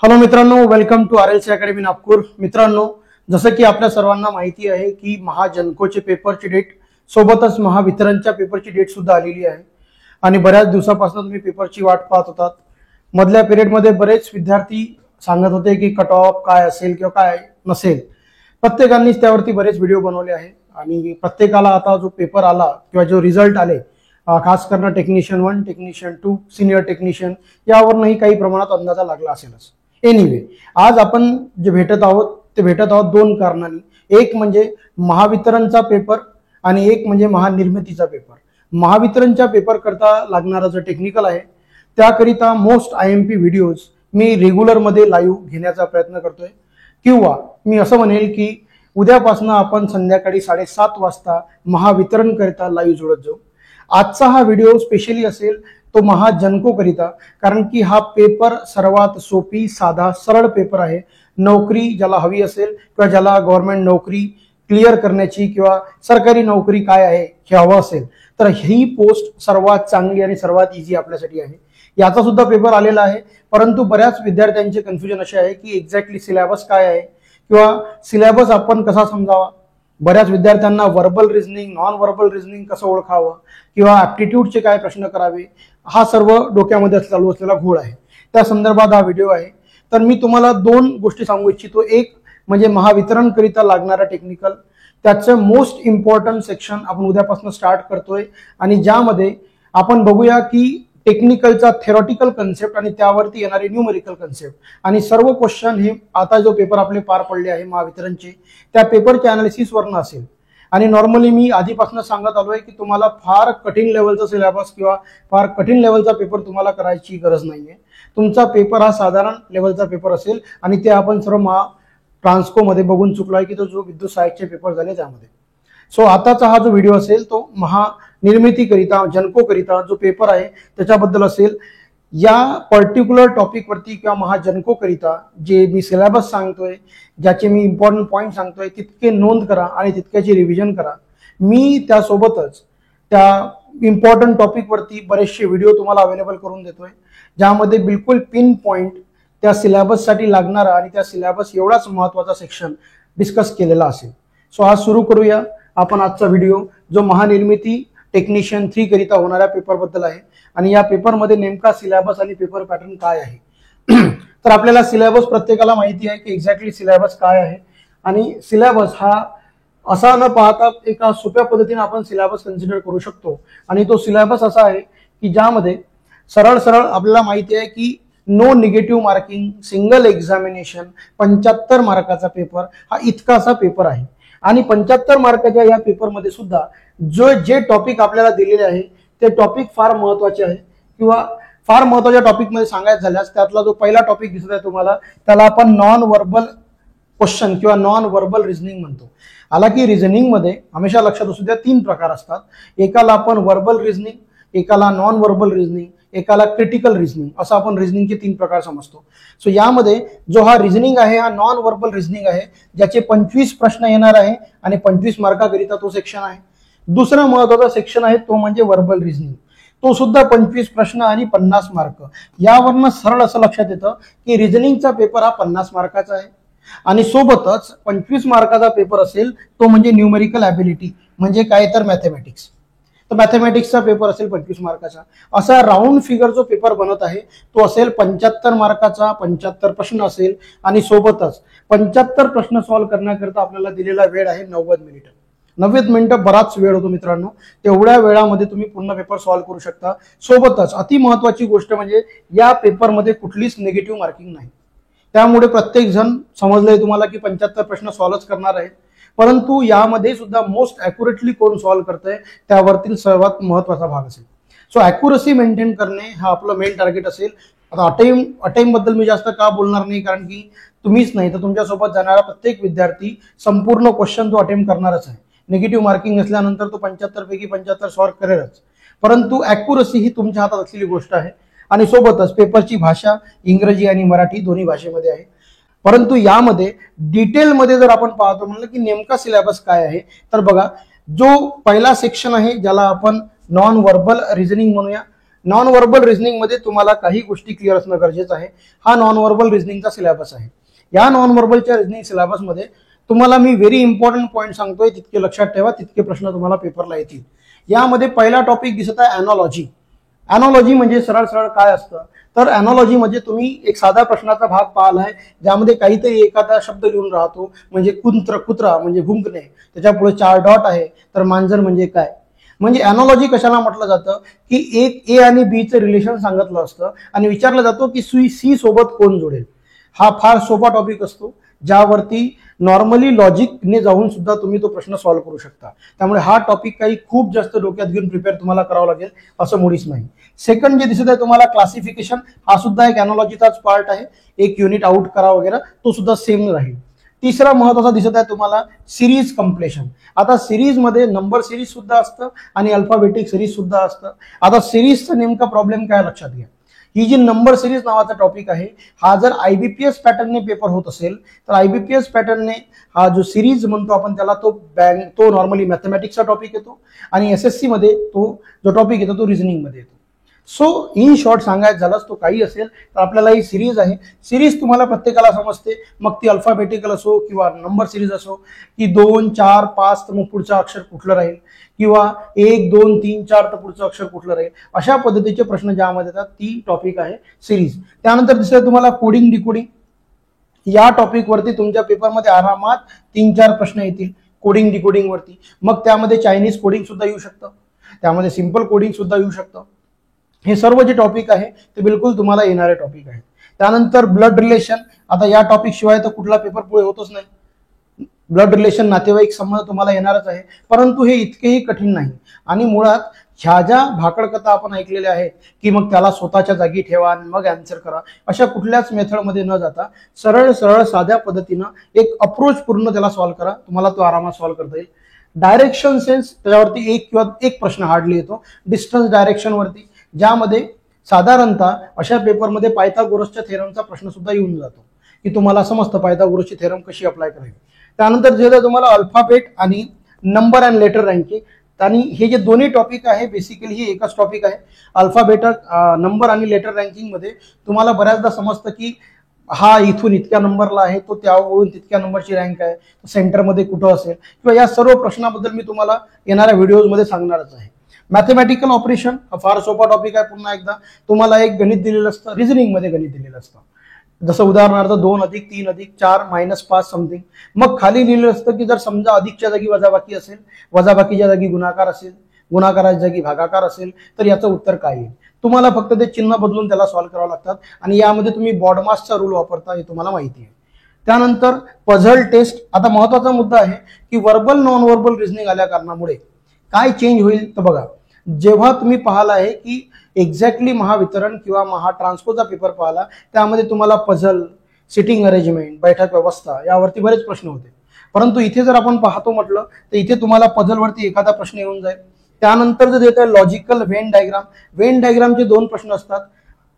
Hello मित्रांनो, welcome to RLC academy Nagpur. मित्रांनो, जसं की आपल्या सर्वांना माहिती आहे की महाजनकोचे पेपरची डेट सोबतच महावितरणच्या पेपरची डेट सुद्धा आलेली आहे आणि बऱ्याच दिवसापासून तुम्ही पेपरची वाट पाहत होतात। मधल्या पिरियडमध्ये बरेच विद्यार्थी सांगत होते की कट ऑफ काय असेल किंवा काय नसेल। प्रत्येकानेच त्यावरती बरेच व्हिडिओ बनवले आहे आणि प्रत्येकाला आता जो पेपर आला किंवा जो रिझल्ट आले, खास करून टेक्निशियन 1, टेक्निशियन 2, सिनियर टेक्निशियन यावरही काही प्रमाणात अंदाजा लागला असेलच। एनिवे, आज आपण जे भेटत आहोत दोन कारणांनी। एक म्हणजे महावितरणचा पेपर आणि एक म्हणजे महानिर्मितीचा पेपर। महावितरणच्या पेपर करता लागणारा जो टेक्निकल आहे त्याकरिता मोस्ट IMP व्हिडिओज मी रेग्युलर मध्ये लाईव्ह घेण्याचा प्रयत्न करतोय, किंवा मी असं म्हणेल की उद्यापासून आपण संध्याकाळी 7:30 वाजता महावितरण करिता लाईव्ह जुळत जाऊ। आजचा हा व्हिडिओ स्पेशली असेल तो महाजनको करिता, कारण की हा पेपर सर्वात सोपी, साधा, सरळ पेपर आहे। नोकरी ज्याला हवी असेल किंवा ज्याला गव्हर्नमेंट नोकरी क्लिअर करण्याची किंवा सरकारी नोकरी काय आहे हे हवं असेल तर ही पोस्ट सर्वात चांगली आणि सर्वात इझी आपल्यासाठी आहे। याचा सुद्धा पेपर आलेला आहे, परंतु बऱ्याच विद्यार्थ्यांचे कन्फ्युजन असे आहे की एक्झॅक्टली सिलेबस काय आहे किंवा सिलेबस आपण कसा समजावा। बऱ्याच विद्यार्थ्यांना verbal reasoning, non verbal reasoning कसं ओळखावं किंवा ऍप्टिट्यूडचे काय प्रश्न करावे, हा सर्व डोक्यामध्ये चालू असलेला घोळ आहे। त्या संदर्भात हा व्हिडिओ आहे। तर मी तुम्हाला दोन गोष्टी सांगू इच्छितो। एक म्हणजे महावितरण करिता लागणारा टेक्निकल, त्याचं मोस्ट इम्पॉर्टंट सेक्शन आपण उद्यापासून स्टार्ट करतोय आणि ज्यामध्ये आपण बघूया की टेक्निकलचा थेरॉटिकल कन्सेप्ट आणि त्यावरती येणारे न्यूमेरिकल कन्सेप्ट आणि सर्व क्वेश्चन हे आता जो पेपर आपले पार पडले आहे महावितरणचे त्या पेपरच्या अनालिसिस वरनं असेल। आणि नॉर्मली मी आधीपासून सांगत आलोय की तुम्हाला फार कठीण लेवलचा सिलेबस किंवा फार कठीण लेवलचा पेपर तुम्हाला करायची गरज नाहीये। तुमचा पेपर हा साधारण लेवलचा पेपर असेल आणि ते आपण सर्व ट्रान्सको मध्ये बघून चुकलोय की तो जो विद्युत सहाय्यचे पेपर झाले त्यामध्ये। सो आताचा हा जो व्हिडिओ असेल तो महानिर्मितीकरिता, जनको-करिता जो पेपर आहे त्याच्याबद्दल असेल। या पर्टिक्युलर टॉपिक वरती किंवा महाजनको करिता जे मी सिलेबस सांगतोय, ज्याचे मी इम्पॉर्टंट पॉइंट सांगतोय, तितके नोंद करा आणि तितक्याची रिव्हिजन करा। मी त्यासोबतच त्या इम्पॉर्टंट टॉपिक वरती बरेचसे व्हिडिओ तुम्हाला अवेलेबल करून देतोय, ज्यामध्ये बिलकुल पिन पॉइंट त्या सिलेबससाठी लागणारा आणि त्या सिलेबस एवढाच महत्त्वाचा सेक्शन डिस्कस केलेला असेल। सो आज सुरू करूया आपण आजचा व्हिडिओ, जो महानिर्मिती टेक्निशियन 3 करिता होणाऱ्या पेपर बद्दल आहे आणि या पेपरमध्ये नेमका सिलेबस आणि पेपर पॅटर्न काय आहे। तर आपल्याला सिलेबस प्रत्येकाला माहिती आहे की एक्झॅक्टली सिलेबस काय आहे आणि सिलेबस हा असा न पाहता एका सोप्या पद्धतीने आपण सिलेबस कन्सिडर करू शकतो। आणि तो सिलेबस असा आहे की ज्यामध्ये सरळ आपल्याला माहिती आहे की no negative marking, single examination, 75 मार्काचा पेपर हा इतकासा पेपर आहे। आणि 75 मार्काच्या या पेपरमध्ये सुद्धा जे टॉपिक आपल्याला दिलेले आहे ते टॉपिक फार महत्त्वाचे आहे, किंवा फार महत्त्वाच्या टॉपिकमध्ये सांगायचं झाल्यास त्यातला जो पहिला टॉपिक दिसत आहे तुम्हाला त्याला आपण नॉन वर्बल क्वेश्चन किंवा नॉन वर्बल रिझनिंग म्हणतो। हालाकी रिझनिंग मध्ये हमेशा लक्षात असू द्या 3 प्रकार असतात। एकाला आपण वर्बल रिझनिंग, एकाला नॉन वर्बल रिझनिंग, एकाला क्रिटिकल रिझनिंग, असं आपण रिझनिंगचे 3 प्रकार समजतो। सो यामध्ये जो हा रिझनिंग आहे हा नॉन वर्बल रिझनिंग आहे, ज्याचे 25 प्रश्न येणार आहे आणि 25 मार्काकरिता तो सेक्शन आहे। दुसरा महत्त्वाचा सेक्शन आहे तो म्हणजे वर्बल रिझनिंग, तो सुद्धा 25 प्रश्न आणि 50 मार्क। यावरनं सरळ असं लक्षात येतं की रिझनिंगचा पेपर हा 50 मार्काचा आहे आणि सोबतच 25 मार्काचा पेपर असेल तो म्हणजे न्यूमेरिकल ॲबिलिटी, म्हणजे काय तर मॅथमॅटिक्स। तर मॅथमॅटिक्सचा पेपर असेल 25 मार्काचा। असा राऊंड फिगर जो पेपर बनत आहे तो असेल 75 मार्काचा, 75 प्रश्न असेल आणि सोबतच 75 प्रश्न सॉल्व्ह करण्याकरता आपल्याला दिलेला वेळ आहे 90 मिनिटं। 90 मिनिटं बराच वेळ होतो मित्रांनो, तेवढ्या वेळामध्ये तुम्ही पूर्ण पेपर सॉल्व्ह करू शकता। सोबतच अति महत्त्वाची गोष्ट म्हणजे या पेपरमध्ये कुठलीच निगेटिव्ह मार्किंग नाही, त्यामुळे प्रत्येक जण समजलंय तुम्हाला की 75 प्रश्न सॉल्व्हच करणार आहेत, परंतु यामध्ये सुद्धा मोस्ट ॲक्युरेटली कोण सॉल्व्ह करतंय त्यावरती सर्वात महत्त्वाचा भाग असेल। सो ॲक्युरसी मेंटेन करणे हा आपलं मेन टार्गेट असेल। आता अटेम्प्ट बद्दल मी जास्त का बोलणार नाही, कारण की तुम्हीच नाही तर तुमच्यासोबत जाणारा प्रत्येक विद्यार्थी संपूर्ण क्वेश्चन तो अटेम्प्ट करणारच आहे। निगेटिव्ह मार्किंग नसल्यानंतर तो 75 पैकी 75 सॉल्व्ह करेलच, परंतु ॲक्युरसी ही तुमच्या हातात असलेली गोष्ट आहे। आणि सोबतच पेपरची भाषा इंग्रजी आणि मराठी दोन्ही भाषेमध्ये आहे। परंतु यामध्ये डिटेलमध्ये जर आपण पाहतो म्हणलं की नेमका सिलेबस काय आहे, तर बघा जो पहिला सेक्शन आहे ज्याला आपण नॉन वर्बल रिझनिंग म्हणूया, नॉन व्हर्बल रिझनिंग मध्ये तुम्हाला काही गोष्टी क्लिअर असणं गरजेचं आहे. हा नॉन व्हर्बल रिझनिंगचा सिलेबस आहे. या नॉन व्हर्बलच्या रिझनिंग सिलेबसमध्ये तुम्हाला मी व्हेरी इम्पॉर्टंट पॉईंट सांगतोय, तितके लक्षात ठेवा, तितके प्रश्न तुम्हाला पेपरला येतील. यामध्ये पहिला टॉपिक दिसत आहे अॅनॉलॉजी. अॅनॉलॉजी म्हणजे सरळ सरळ काय असतं, तर अॅनॉलॉजी म्हणजे तुम्ही एक साधा प्रश्नाचा भाग पाहिलाय ज्यामध्ये काहीतरी एखादा शब्द लिहून राहतो, म्हणजे कुत्रा म्हणजे भुंकणे, त्याच्या पुढे 4 डॉट आहे, तर मांजर म्हणजे काय. म्हणजे अॅनॉलॉजी कशाला म्हटलं जातं की एक ए आणि बी चं रिलेशन सांगितलं असतं आणि विचारलं जातो की सी सोबत कोण जोडेल. हा फार सोपा टॉपिक असतो ज्यावरती नॉर्मली लॉजिकने जाऊन सुद्धा तुम्ही तो प्रश्न सॉल्व्ह करू शकता. त्यामुळे हा टॉपिक काही खूप जास्त डोक्यात घेऊन प्रिपेअर तुम्हाला करावं लागेल असं मुळीच नाही. सेकंड जे दिसत आहे तुम्हाला क्लासिफिकेशन, हा सुद्धा एक अॅनॉलॉजीचाच पार्ट आहे. एक युनिट आउट करा वगैरे तो सुद्धा सेम राहील. तिसरा महत्वाचा दिसत आहे तुम्हाला सिरीज कम्प्लेशन. आता सिरीज मध्ये नंबर सिरीज सुद्धा असतं आणि अल्फाबेटिक सिरीज सुद्धा असतं. आता सिरीजचा नेमका प्रॉब्लेम काय लक्षात घ्या. ही जी नंबर सिरीज नावाचा टॉपिक आहे, हा जर आयबीपीएस पॅटर्नने पेपर होत असेल तर आयबीपीएस पॅटर्नने हा जो सिरीज म्हणतो आपण त्याला तो नॉर्मली मॅथमॅटिक्सचा टॉपिक येतो आणि एसएससी मध्ये तो जो टॉपिक येतो तो रिझनिंग मध्ये येतो. सो इन शॉर्ट सांगायचं झालंच तो काही असेल तर आपल्याला ही सिरीज आहे. सिरीज तुम्हाला प्रत्येकाला समजते, मग ती अल्फाबेटिकल असो किंवा नंबर सिरीज असो की 2, 4, 5 तर मग पुढचं अक्षर कुठलं राहील, किंवा 1, 2, 3, 4 तर पुढचं अक्षर कुठलं राहील, अशा पद्धतीचे प्रश्न ज्यामध्ये येतात ती टॉपिक आहे सिरीज. त्यानंतर दिसतंय तुम्हाला कोडिंग डिकोडिंग. या टॉपिक वरती तुमच्या पेपरमध्ये आरामात 3-4 प्रश्न येतील कोडिंग डिकोडिंग वरती. मग त्यामध्ये चायनीज कोडिंग सुद्धा येऊ शकतं, त्यामध्ये सिंपल कोडिंग सुद्धा येऊ शकतं. हे सर्व जे टॉपिक आहे ते बिलकुल तुम्हाला येणारे टॉपिक आहेत. त्यानंतर ब्लड रिलेशन. आता या टॉपिक शिवाय तर कुठला पेपर पुढे होतच नाही. ब्लड रिलेशन नातेवाईक संबंध तुम्हाला येणारच आहे, परंतु हे इतकेही कठीण नाही. आणि मुळात ह्या ज्या भाकडकथा आपण ऐकलेल्या आहेत की मग त्याला स्वतःच्या जागी ठेवा आणि मग आन्सर करा, अशा कुठल्याच मेथडमध्ये न जाता सरळ सरळ साध्या पद्धतीनं एक अप्रोच पूर्ण त्याला सॉल्व्ह करा, तुम्हाला तो आरामात सॉल्व्ह करता येईल. डायरेक्शन सेन्स, त्याच्यावरती एक किंवा एक प्रश्न हार्डली येतो. डिस्टन्स डायरेक्शन वरती, ज्यामध्ये साधारणतः अशा पेपरमध्ये पायथागोरसच्या थेरमचा प्रश्न सुद्धा येऊन जातो की तुम्हाला समजतं पायथागोरसची थेरम कशी अप्लाय करायची. त्यानंतर जे तुम्हाला अल्फाबेट आणि नंबर अँड लेटर रँकिंग, आणि हे जे दोन्ही टॉपिक आहे बेसिकली हे एकच टॉपिक आहे. अल्फाबेट नंबर आणि लेटर रँकिंग मध्ये तुम्हाला बऱ्याचदा समजतं की हा इथून इतक्या नंबरला आहे, तो त्यावरून तितक्या नंबरची रँक आहे, सेंटरमध्ये कुठं असेल, किंवा या सर्व प्रश्नाबद्दल मी तुम्हाला येणाऱ्या व्हिडिओजमध्ये सांगणारच आहे. मॅथमॅटिकल ऑपरेशन हा फार सोपा टॉपिक आहे. पुन्हा एकदा तुम्हाला एक गणित दिलेलं असतं, रिझनिंग मध्ये गणित दिलेलं असतं. जसं उदाहरणार्थ 2 अधिक 3 अधिक 4 -5 समथिंग. मग खाली लिहिलेलं असतं की जर समजा अधिकच्या जागी वजाबाकी असेल, वजाबाकीच्या जागी गुणाकार असेल, गुणाकाराच्या जागी भागाकार असेल, तर याचं उत्तर काय येईल. तुम्हाला फक्त ते चिन्ह बदलून त्याला सॉल्व्ह करावं लागतात आणि यामध्ये तुम्ही बॉडमासचा रूल वापरता हे तुम्हाला माहिती आहे. त्यानंतर पझल टेस्ट. आता महत्वाचा मुद्दा आहे की वर्बल नॉन वर्बल रिझनिंग आल्या कारणामुळे काय चेंज होईल तर बघा, जेव्हा तुम्ही पाहिला आहे की एक्झॅक्टली महावितरण किंवा महाट्रान्सपोचा पेपर पाहिला, त्यामध्ये तुम्हाला पझल, सिटिंग अरेंजमेंट, बैठक व्यवस्था यावरती बरेच प्रश्न होते. परंतु इथे जर आपण पाहतो म्हटलं तर इथे तुम्हाला पझलवरती एखादा प्रश्न येऊन जाईल. त्यानंतर जर येतं लॉजिकल व्हेन डायग्राम. व्हेन डायग्रामचे 2 प्रश्न असतात.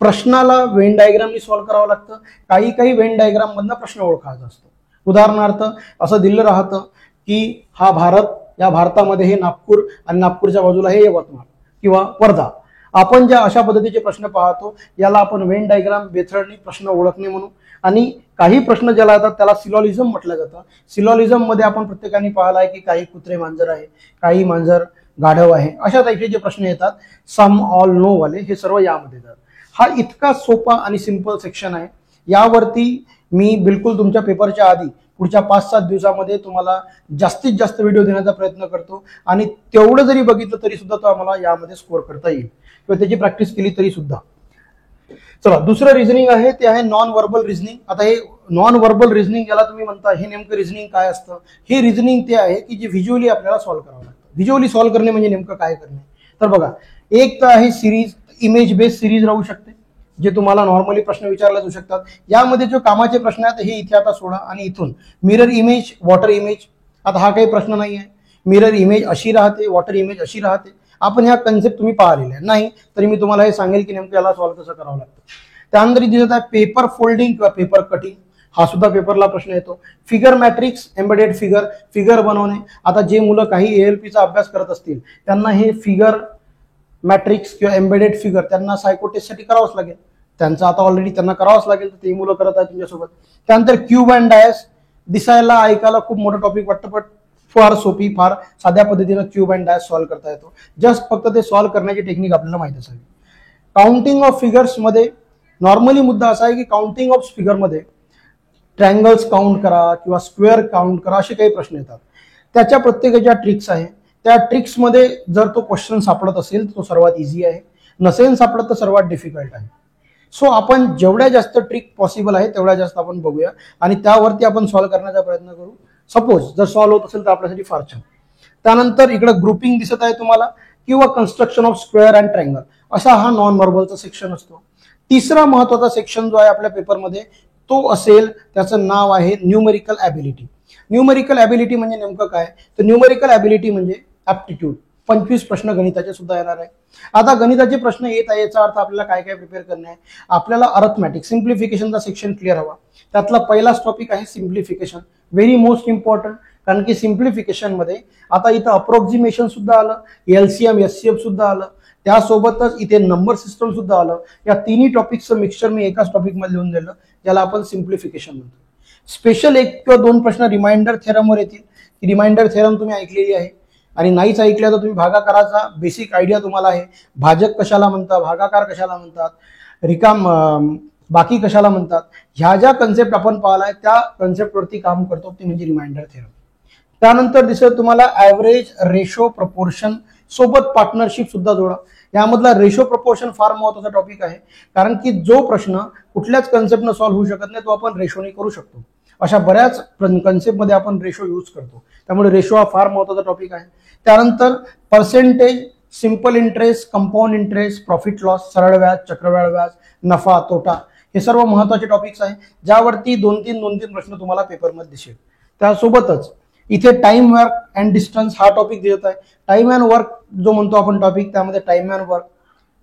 प्रश्नाला व्हेन डायग्रामनी सॉल्व्ह करावं लागतं, काही व्हेन डायग्राम मधनं प्रश्न ओळखायचा असतो. उदाहरणार्थ असं दिलं राहतं की हा भारत, या भारतामध्ये हे नागपूर आणि नागपूरच्या बाजूला हे यवतमाळ किंवा वर्धा. आपण ज्या अशा पद्धतीचे प्रश्न पाहतो याला आपण व्हेन डायग्राम मेथडनी प्रश्न ओळखणे म्हणून. आणि काही प्रश्न ज्याला येतात त्याला सिलॉलिझम म्हटलं जातं. सिलॉलिझम मध्ये आपण प्रत्येकाने पाहिलं आहे की काही कुत्रे मांजर आहे, काही मांजर गाढव आहे, अशा टाईपचे जे प्रश्न येतात सम ऑल नो वाले, हे सर्व यामध्ये येतात. हा इतका सोपा आणि सिंपल सेक्शन आहे. यावरती मी बिलकुल तुमच्या पेपरच्या आधी पुढच्या 5-7 दिवसामध्ये तुम्हाला जास्तीत जास्त व्हिडिओ देण्याचा प्रयत्न करतो आणि तेवढं जरी बघितलं तरी सुद्धा तो आम्हाला यामध्ये स्कोअर करता येईल किंवा त्याची प्रॅक्टिस केली तरी सुद्धा. चला, दुसरं रिझनिंग आहे ते आहे नॉन व्हर्बल रिझनिंग. आता हे नॉन व्हर्बल रिझनिंग याला तुम्ही म्हणता, हे नेमकं रिझनिंग काय असतं. हे रिझनिंग ते आहे की जे व्हिज्युअली आपल्याला सॉल्व्ह करावं लागतं. व्हिज्युअली सॉल्व्ह करणे म्हणजे नेमकं काय करणे, तर बघा, एक तर आहे सिरीज, इमेज बेस्ड सिरीज राहू शकते, जे तुम्हाला नॉर्मली प्रश्न विचारले जाऊ शकतात. यामध्ये जो कामाचे प्रश्न आहेत हे इथे आता सोडा आणि इथून मिरर इमेज, वॉटर इमेज. आता हा काही प्रश्न नाही आहे. मिरर इमेज अशी राहते, वॉटर इमेज अशी राहते. आपण ह्या कन्सेप्ट तुम्ही पाहिलेल्या नाही तरी मी तुम्हाला हे सांगेल की नेमकं याला सॉल्व्ह कसं करावं लागतं. त्यानंतर दिसत आहे पेपर फोल्डिंग किंवा पेपर कटिंग. हा सुद्धा पेपरला प्रश्न येतो. फिगर मॅट्रिक्स, एम्बेडेड फिगर बनवणे. आता जे मुलं काही ALPचा अभ्यास करत असतील त्यांना हे फिगर मॅट्रिक्स किंवा एम्बेडेड फिगर त्यांना सायको टेस्टसाठी करावंच लागेल, त्यांचं आता ऑलरेडी त्यांना करावंच लागेल, तर ते मुलं करत आहेत तुमच्यासोबत. त्यानंतर क्यूब अँड डायस, दिसायला ऐकायला खूप मोठं टॉपिक वाटतं, पण फार सोपी, फार साध्या पद्धतीनं क्यूब अँड डायस सॉल्व्ह करता येतो. जस्ट फक्त ते सॉल्व्ह करण्याची टेक्निक आपल्याला माहित असावी. काउंटिंग ऑफ फिगर्स मध्ये नॉर्मली मुद्दा असा आहे की काउंटिंग ऑफ फिगरमध्ये ट्रायंगल्स काउंट करा किंवा स्क्वेअर काउंट करा असे काही प्रश्न येतात. त्याच्या प्रत्येकाच्या ट्रिक्स आहे. त्या ट्रिक्समध्ये जर तो क्वेश्चन सापडत असेल तर तो सर्वात इझी आहे, नसेल सापडत तर सर्वात डिफिकल्ट आहे. सो आपण जेवढ्या जास्त ट्रिक पॉसिबल आहे तेवढ्या जास्त आपण बघूया आणि त्यावरती आपण सॉल्व्ह करण्याचा प्रयत्न करू. सपोज जर सॉल्व्ह होत असेल तर आपल्यासाठी फार छान. त्यानंतर इकडे ग्रुपिंग दिसत आहे तुम्हाला किंवा construction of square and triangle, असा हा नॉन व्हर्बलचा सेक्शन असतो. तिसरा महत्वाचा सेक्शन जो आहे आपल्या पेपरमध्ये तो असेल, त्याचं नाव आहे न्यूमेरिकल ॲबिलिटी. न्यूमेरिकल ॲबिलिटी म्हणजे नेमकं काय, तर न्यूमेरिकल ॲबिलिटी म्हणजे ॲप्टिट्यूड. 25 प्रश्न गणिताचे सुद्धा येणार आहे. आता गणिताचे प्रश्न येत आहे याचा अर्थ आपल्याला काय काय प्रिपेअर करणे आहे. आपल्याला अर्थमॅटिक सिम्प्लिफिकेशनचा सेक्शन क्लिअर हवा. त्यातला पहिलाच टॉपिक आहे सिम्प्लिफिकेशन, व्हेरी मोस्ट इम्पॉर्टंट. कारण की सिम्प्लिफिकेशन मध्ये आता इथं अप्रोक्सिमेशन सुद्धा आलं, एलसीएम एचसीएफ सुद्धा आलं, त्यासोबतच इथे नंबर सिस्टम सुद्धा आलं. या तिन्ही टॉपिकचं मिक्सचर मी एकाच टॉपिक मध्ये लिहून दिलं, ज्याला आपण सिम्प्लिफिकेशन म्हणतो. स्पेशल 1 किंवा 2 प्रश्न रिमाइंडर थेरमवर येतील. रिमाइंडर थेरम तुम्ही ऐकलेली आहे आणि नाहीच ऐकल्या तर तुम्ही भागाकाराचा बेसिक आयडिया तुम्हाला आहे. भाजक कशाला म्हणतात, भागाकार कशाला म्हणतात, रिकाम बाकी कशाला म्हणतात, ह्या ज्या कन्सेप्ट आपण पाहिलाय त्या कन्सेप्टवरती काम करतो ते म्हणजे रिमाइंडर थेरम. त्यानंतर दिसेल तुम्हाला ॲव्हरेज, रेशो, प्रपोर्शन सोबत पार्टनरशिप सुद्धा जोडा. यामधला रेशो प्रपोर्शन फार महत्वाचा टॉपिक आहे, कारण की जो प्रश्न कुठल्याच कन्सेप्टनं सॉल्व्ह होऊ शकत नाही तो आपण रेशोने करू शकतो. अशा बऱ्याच कन्सेप्टमध्ये आपण रेशो यूज करतो, त्यामुळे रेशो हा फार महत्वाचा टॉपिक आहे. त्यानंतर percentage, simple interest, compound interest, profit loss, सरळ व्याज, चक्रवाढ व्याज, नफा तोटा, हे सर्व महत्वाचे टॉपिक्स आहे, ज्यावरती 2-3 प्रश्न तुम्हाला पेपरमध्ये दिसेल. त्यासोबतच इथे टाइम, वर्क अँड डिस्टन्स हा टॉपिक दिसत आहे. टाइम अँड वर्क जो म्हणतो आपण टॉपिक, त्यामध्ये टाइम अँड वर्क,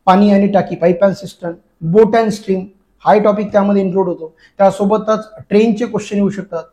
पाणी आणि टाकी, pipe and system, boat and stream हा टॉपिक त्यामध्ये इन्क्लूड होतो. त्यासोबतच ट्रेनचे क्वेश्चन येऊ शकतात.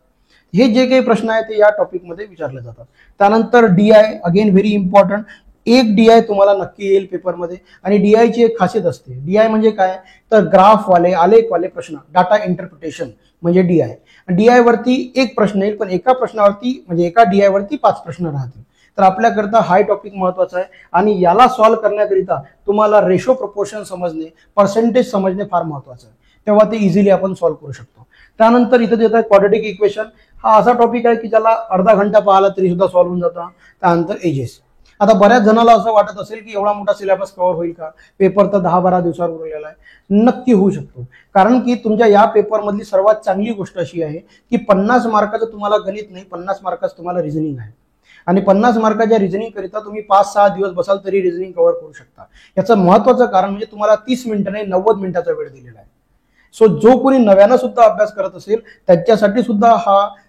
हे जे काही प्रश्न आहेत ते या टॉपिकमध्ये विचारले जातात. त्यानंतर डीआय, अगेन व्हेरी इम्पॉर्टंट. एक डीआय तुम्हाला नक्की येईल पेपरमध्ये आणि डीआयची एक खासियत असते. डीआय म्हणजे काय, तर ग्राफवाले, आलेखवाले प्रश्न, डाटा इंटरप्रिटेशन म्हणजे डीआय. डीआय वरती एक प्रश्न येईल, पण एका प्रश्नावरती म्हणजे एका डीआय वरती 5 प्रश्न राहतील. तर आपल्याकरता हा टॉपिक महत्वाचा आहे आणि याला सॉल्व्ह करण्याकरिता तुम्हाला रेशो प्रपोर्शन समजणे, पर्सेंटेज समजणे फार महत्वाचं आहे, तेव्हा ते इझिली आपण सॉल्व्ह करू शकतो. त्यानंतर इथे देत आहे क्वाड्रेटिक इक्वेशन. हा असा टॉपिक आहे की ज्याला अर्धा घंटा पाहिला तरी सुद्धा सॉल्व्ह होऊन जातो. त्यानंतर एजेस. आता बऱ्याच जणांना असं वाटत असेल की एवढा मोठा सिलेबस कव्हर होईल का, पेपर तर 10-12 दिवसावर उरलेला आहे. नक्की होऊ शकतो, कारण की तुमच्या या पेपरमधली सर्वात चांगली गोष्ट अशी आहे की 50 मार्काचं तुम्हाला गणित नाही, 50 मार्काचं तुम्हाला रिझनिंग आहे आणि 50 मार्काच्या रिझनिंग करिता तुम्ही 5-6 दिवस बसाल तरी रिझनिंग कव्हर करू शकता. याचं महत्वाचं कारण म्हणजे तुम्हाला 30 मिनिटं नाही 90 मिनिटाचा वेळ दिलेला आहे. सो जो कोणी नव्यानं सुद्धा अभ्यास करत असेल त्याच्यासाठी सुद्धा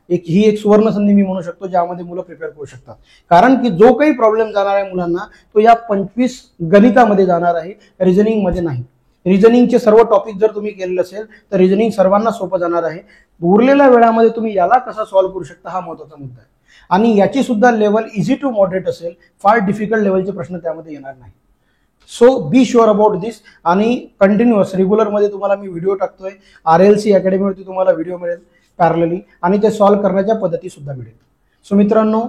ही एक सुवर्ण संधी मी म्हणू शकतो, ज्यामध्ये मुलं प्रिपेअर करू शकतात. कारण की जो काही प्रॉब्लेम जाणार आहे मुलांना तो या 25 गणितामध्ये जाणार आहे, रिझनिंग मध्ये नाही. रिझनिंगचे सर्व टॉपिक जर तुम्ही केलेले असेल तर रिझनिंग सर्वांना सोपं जाणार आहे. उरलेल्या वेळामध्ये तुम्ही याला कसा सॉल्व्ह करू शकता हा महत्वाचा मुद्दा आहे. आणि याची सुद्धा लेवल इझी टू मॉडरेट असेल, फार डिफिकल्ट लेवलचे प्रश्न त्यामध्ये येणार नाही. सो बी शुअर अबाउट दिस. आणि कंटिन्युअस रेग्युलरमध्ये तुम्हाला मी व्हिडिओ टाकतोय. RLC अकॅडमीवरती तुम्हाला व्हिडिओ मिळेल पॅरलली आणि ते सॉल्व्ह करण्याच्या पद्धती सुद्धा मिळेल. सो मित्रांनो,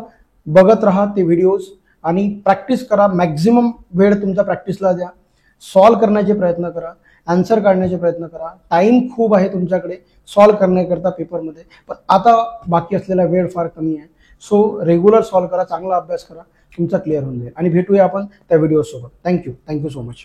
बघत राहा ते व्हिडिओज आणि प्रॅक्टिस करा. मॅक्झिमम वेळ तुमचा प्रॅक्टिसला द्या, सॉल्व्ह करण्याचे प्रयत्न करा, आन्सर काढण्याचे प्रयत्न करा. टाइम खूप आहे तुमच्याकडे सॉल्व्ह करण्याकरता पेपरमध्ये, पण आता बाकी असलेला वेळ फार कमी आहे. सो रेग्युलर सॉल्व्ह करा, चांगला अभ्यास करा, तुमचा क्लिअर होऊन जाईल. आणि भेटूया आपण त्या व्हिडिओ सोबत. Thank you so much.